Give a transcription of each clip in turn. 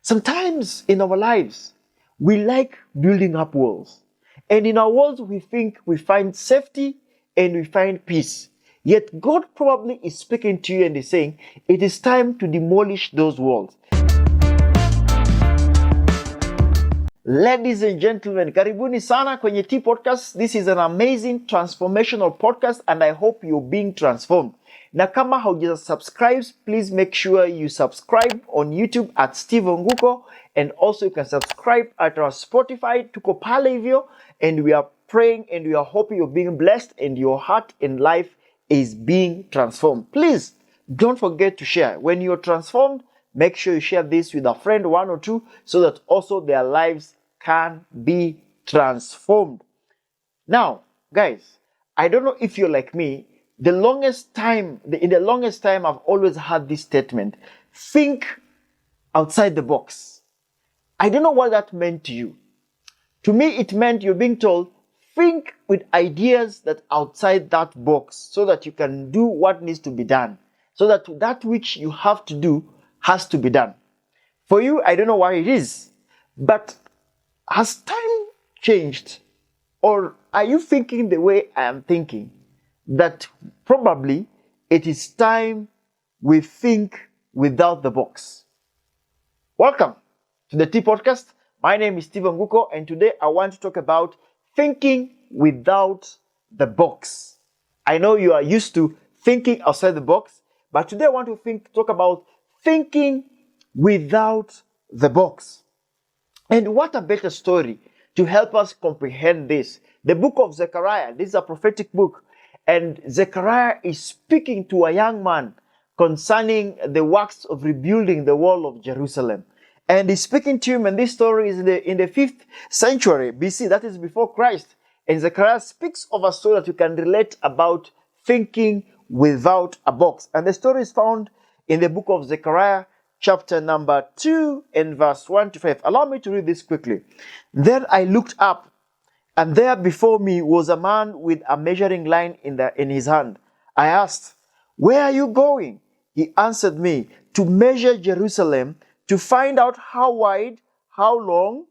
Sometimes in our lives, we like building up walls. And in our walls, we think we find safety and we find peace. Yet God probably is speaking to you and is saying, it is time to demolish those walls. Ladies and gentlemen, karibuni sana kwenye T Podcast. This is an amazing transformational podcast and I hope you're being transformed. Na kama hauja subscribe, please make sure you subscribe on YouTube at Steve Nguko, and also you can subscribe at our Spotify, tuko pale hivyo, and we are praying and we are hoping you're being blessed and your heart and life is being transformed. Please don't forget to share. When you're transformed, make sure you share this with a friend, one or two, so that also their lives can be transformed. Now, guys, I don't know if you're like me. In the longest time, I've always had this statement: think outside the box. I don't know what that meant to you. To me, it meant you're being told, think with ideas that outside that box so that you can do what needs to be done. So that which you have to do has to be done. For you, I don't know why it is, but has time changed? Or are you thinking the way I am thinking? That probably it is time we think without the box. Welcome to the T Podcast. My name is Steve Nguko, and today I want to talk about thinking without the box. I know you are used to thinking outside the box, but today I want to talk about thinking without the box. And what a better story to help us comprehend this. The book of Zechariah, this is a prophetic book, and Zechariah is speaking to a young man concerning the works of rebuilding the wall of Jerusalem. And he's speaking to him, and this story is in the 5th century BC, that is before Christ. And Zechariah speaks of a story that you can relate about thinking without a box. And the story is found in the book of Zechariah, chapter number 2 and verse 1 to 5. Allow me to read this quickly. Then I looked up, and there before me was a man with a measuring line in his hand. I asked, "Where are you going?" He answered me, "To measure Jerusalem, to find out how wide, how long."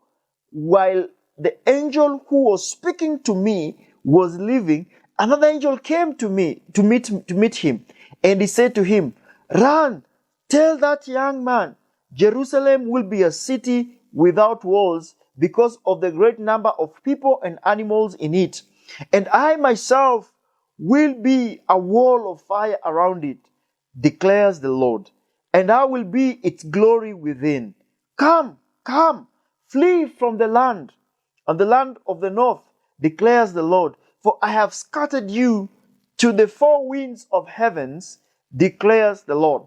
While the angel who was speaking to me was leaving, another angel came to meet him. And he said to him, "Run, tell that young man, Jerusalem will be a city without walls because of the great number of people and animals in it. And I myself will be a wall of fire around it, declares the Lord. And I will be its glory within. Come, flee from the land, on the land of the north, declares the Lord. For I have scattered you to the four winds of heavens, declares the Lord."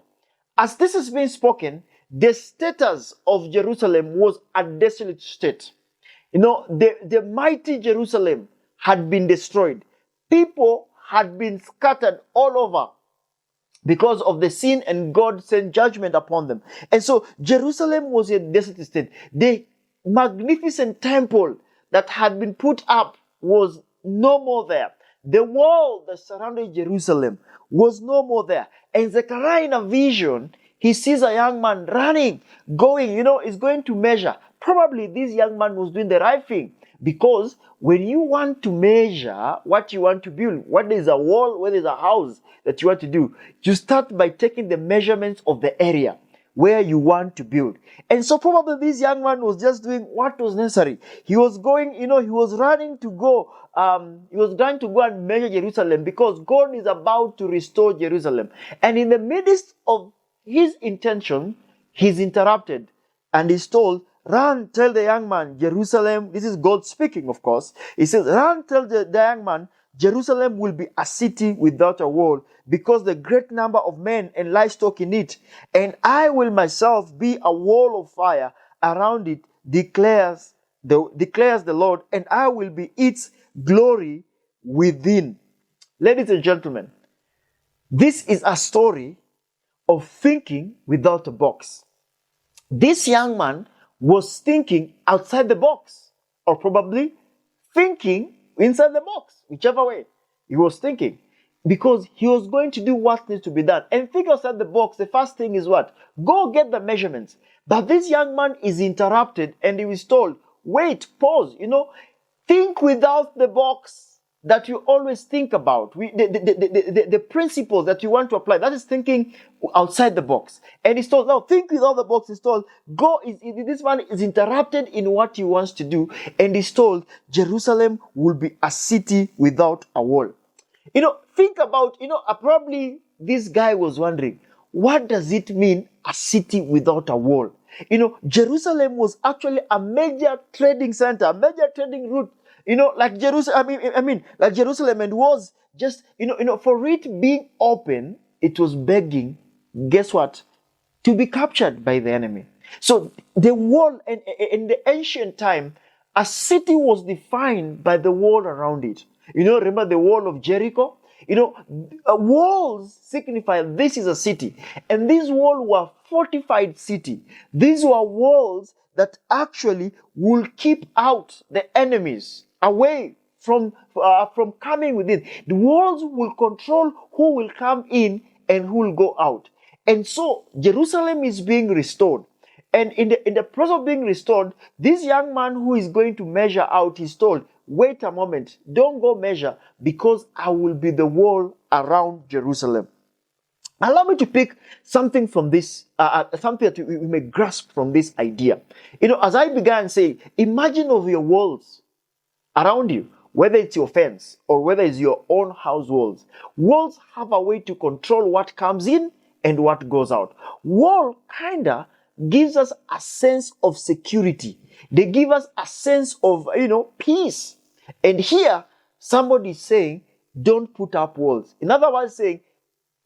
As this is being spoken, the status of Jerusalem was a desolate state. The mighty Jerusalem had been destroyed. People had been scattered all over because of the sin, and God sent judgment upon them. And so Jerusalem was a desolate state. The magnificent temple that had been put up was no more there. The wall that surrounded Jerusalem was no more there. And Zechariah, in a vision, he sees a young man running, going, is going to measure. Probably this young man was doing the right thing, because when you want to measure what you want to build, whether it's a wall, whether it's a house that you want to do, you start by taking the measurements of the area where you want to build. And so probably this young man was just doing what was necessary. He was going, he was running to go. He was going to go and measure Jerusalem because God is about to restore Jerusalem. And in the midst of his intention, he's interrupted and he's told, "Run, tell the young man, Jerusalem," this is God speaking, of course. He says, "Run, tell the young man, Jerusalem will be a city without a wall because the great number of men and livestock in it. And I will myself be a wall of fire around it, declares the Lord, and I will be its glory within." Ladies and gentlemen, this is a story of thinking without a box. This young man was thinking outside the box, or probably thinking inside the box, whichever way he was thinking, because he was going to do what needs to be done. And think outside the box, the first thing is what? Go get the measurements. But this young man is interrupted and he is told, wait, pause, think without the box that you always think about. The principles that you want to apply, that is thinking outside the box. And he's told, now think without the box. He's told, this man is interrupted in what he wants to do. And he's told, Jerusalem will be a city without a wall. Think about, probably this guy was wondering, what does it mean, a city without a wall? Jerusalem was actually a major trading center, a major trading route, like Jerusalem, like Jerusalem, and was just, for it being open, it was begging, guess what? To be captured by the enemy. So the wall, in the ancient time, a city was defined by the wall around it. Remember the wall of Jericho? Walls signify this is a city. And these walls were fortified city. These were walls that actually will keep out the enemies away from coming within. The walls will control who will come in and who will go out. And so Jerusalem is being restored. And in the process of being restored, this young man who is going to measure out is told, wait a moment, don't go measure, because I will be the wall around Jerusalem. Allow me to pick something from this, something that we may grasp from this idea. As I began saying, imagine of your walls around you, whether it's your fence or whether it's your own house walls. Walls have a way to control what comes in and what goes out. Wall kinda gives us a sense of security. They give us a sense of, peace. And here, somebody is saying, don't put up walls. In other words, saying,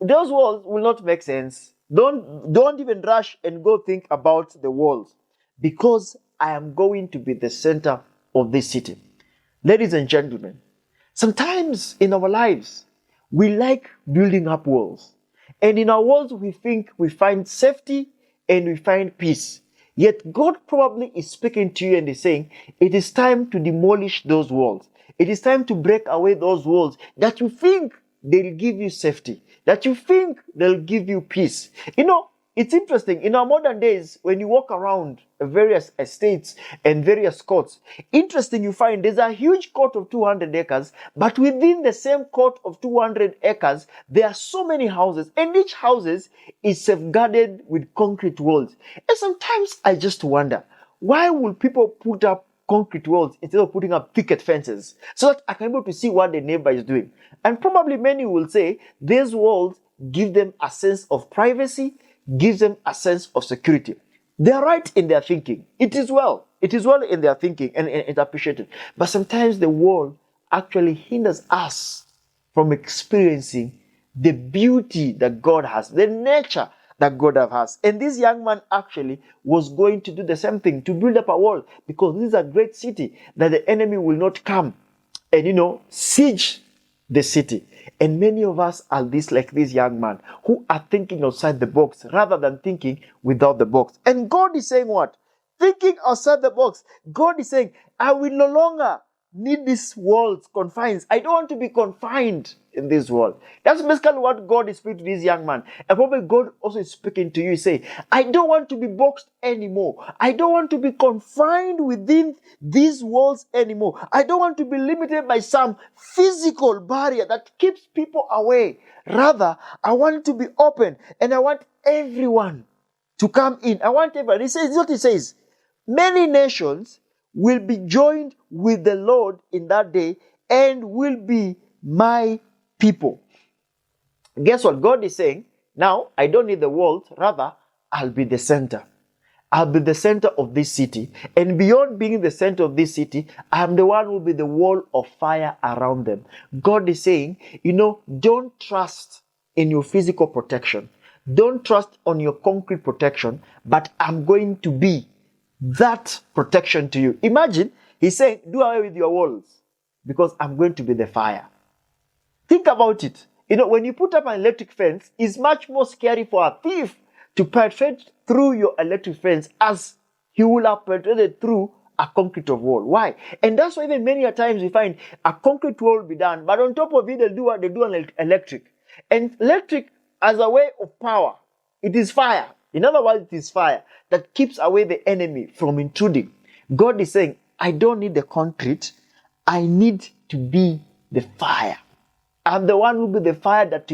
those walls will not make sense. Don't even rush and go think about the walls, because I am going to be the center of this city. Ladies and gentlemen, sometimes in our lives, we like building up walls. And in our walls, we think we find safety and we find peace. Yet God probably is speaking to you and is saying, it is time to demolish those walls. It is time to break away those walls that you think they'll give you safety, that you think they'll give you peace. It's interesting. In our modern days, when you walk around various estates and various courts, interesting, you find there's a huge court of 200 acres, but within the same court of 200 acres, there are so many houses, and each houses is safeguarded with concrete walls. And sometimes I just wonder, why will people put up concrete walls instead of putting up picket fences so that I can be able to see what the neighbor is doing? And probably many will say these walls give them a sense of privacy, gives them a sense of security. They are right in their thinking. It is well in their thinking, and it's appreciated. But sometimes the world actually hinders us from experiencing the beauty that God has, the nature that God has. And this young man actually was going to do the same thing, to build up a wall, because this is a great city that the enemy will not come and, siege the city. And many of us are like this young man, who are thinking outside the box rather than thinking without the box. And God is saying what? Thinking outside the box. God is saying, I will no longer need these walls, confines. I don't want to be confined in this world. That's basically what God is speaking to this young man. And probably God also is speaking to you, say, I don't want to be boxed anymore. I don't want to be confined within these walls anymore. I don't want to be limited by some physical barrier that keeps people away. Rather, I want to be open, and I want everyone to come in. I want everyone. This is what he says. Many nations will be joined with the Lord in that day and will be my people. Guess what? God is saying, now I don't need the walls, rather I'll be the center. I'll be the center of this city. And beyond being the center of this city, I'm the one who will be the wall of fire around them. God is saying, don't trust in your physical protection. Don't trust on your concrete protection, but I'm going to be that protection to you. Imagine, he's saying, do away with your walls, because I'm going to be the fire. Think about it. When you put up an electric fence, it's much more scary for a thief to penetrate through your electric fence as he will have penetrated through a concrete wall. Why? And that's why even many a times we find a concrete wall will be done, but on top of it, they do an electric. And electric as a way of power, it is fire. In other words, it is fire that keeps away the enemy from intruding. God is saying, I don't need the concrete. I need to be the fire. I'm the one who will be the fire that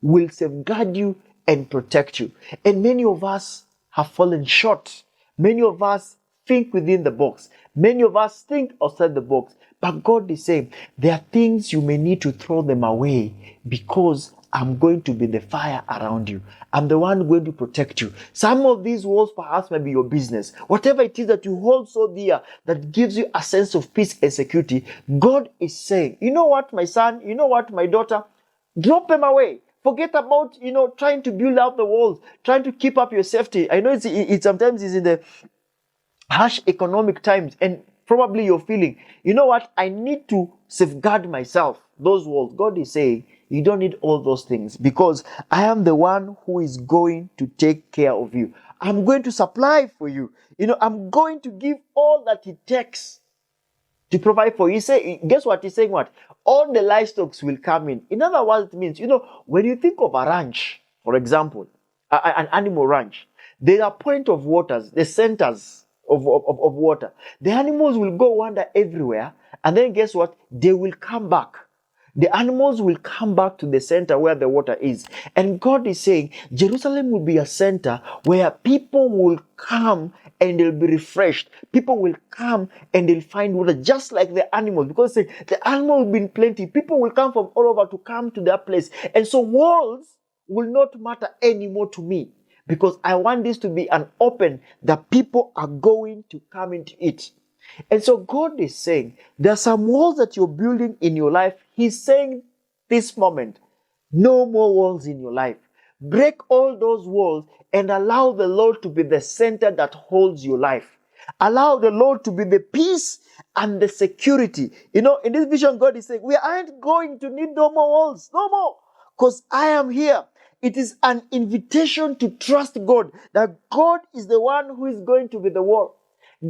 will safeguard you and protect you. And many of us have fallen short. Many of us think within the box. Many of us think outside the box. But God is saying, there are things you may need to throw them away because I'm going to be the fire around you. I'm the one going to protect you. Some of these walls perhaps may be your business. Whatever it is that you hold so dear that gives you a sense of peace and security, God is saying, you know what, my son, you know what, my daughter, drop them away. Forget about, trying to build up the walls, trying to keep up your safety. I know it sometimes is in the harsh economic times, and probably you're feeling, you know what, I need to safeguard myself. Those walls, God is saying, you don't need all those things because I am the one who is going to take care of you. I'm going to supply for you. I'm going to give all that it takes to provide for you. Guess what? He's saying what? All the livestock will come in. In other words, it means, when you think of a ranch, for example, an animal ranch, there are point of waters, the centers of water. The animals will go wander everywhere, and then guess what? They will come back. The animals will come back to the center where the water is. And God is saying, Jerusalem will be a center where people will come and they'll be refreshed. People will come and they'll find water just like the animals. Because the animals will be in plenty. People will come from all over to come to that place. And so walls will not matter anymore to me. Because I want this to be an open that people are going to come into it. And so God is saying, there are some walls that you're building in your life. He's saying this moment, no more walls in your life. Break all those walls and allow the Lord to be the center that holds your life. Allow the Lord to be the peace and the security. In this vision, God is saying, we aren't going to need no more walls, no more, because I am here. It is an invitation to trust God, that God is the one who is going to be the wall.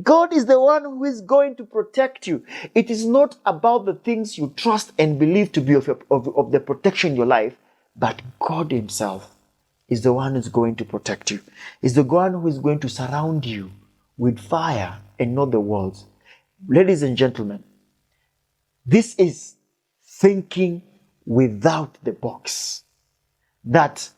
God is the one who is going to protect you. It is not about the things you trust and believe to be of the protection in your life, but God himself is the one who is going to protect you. Is the one who is going to surround you with fire and not the walls. Ladies and gentlemen, this is thinking without the box. That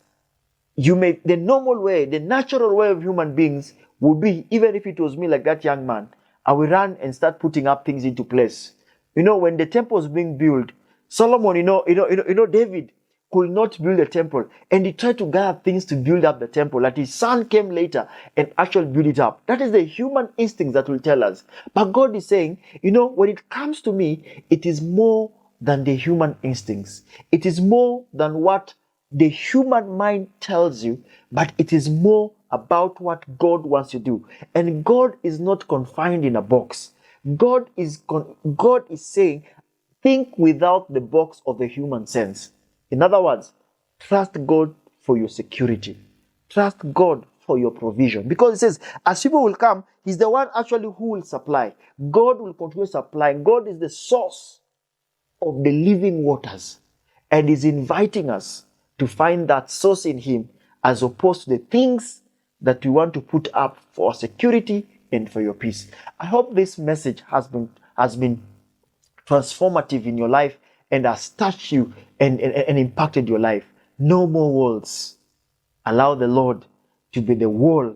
the normal way, the natural way of human beings would be, even if it was me like that young man, I will run and start putting up things into place. When the temple was being built, Solomon, David could not build a temple, and he tried to gather things to build up the temple. That his son came later and actually built it up. That is the human instincts that will tell us. But God is saying, when it comes to me, it is more than the human instincts. It is more than what the human mind tells you, but it is more about what God wants to do. And God is not confined in a box. God is saying, think without the box of the human sense. In other words, trust God for your security. Trust God for your provision. Because it says, as people will come, he's the one actually who will supply. God will continue supplying. God is the source of the living waters, and is inviting us to find that source in him, as opposed to the things that we want to put up for security and for your peace. I hope this message has been transformative in your life and has touched you and impacted your life. No more walls. Allow the Lord to be the wall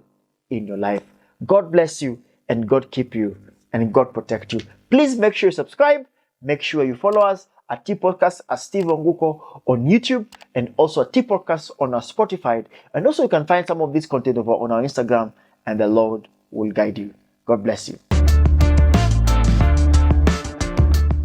in your life. God bless you, and God keep you, and God protect you. Please make sure you subscribe. Make sure you follow us at T Podcast as Steve Onguko on YouTube, and also at T Podcast on our Spotify. And also you can find some of this content over on our Instagram, and the Lord will guide you. God bless you.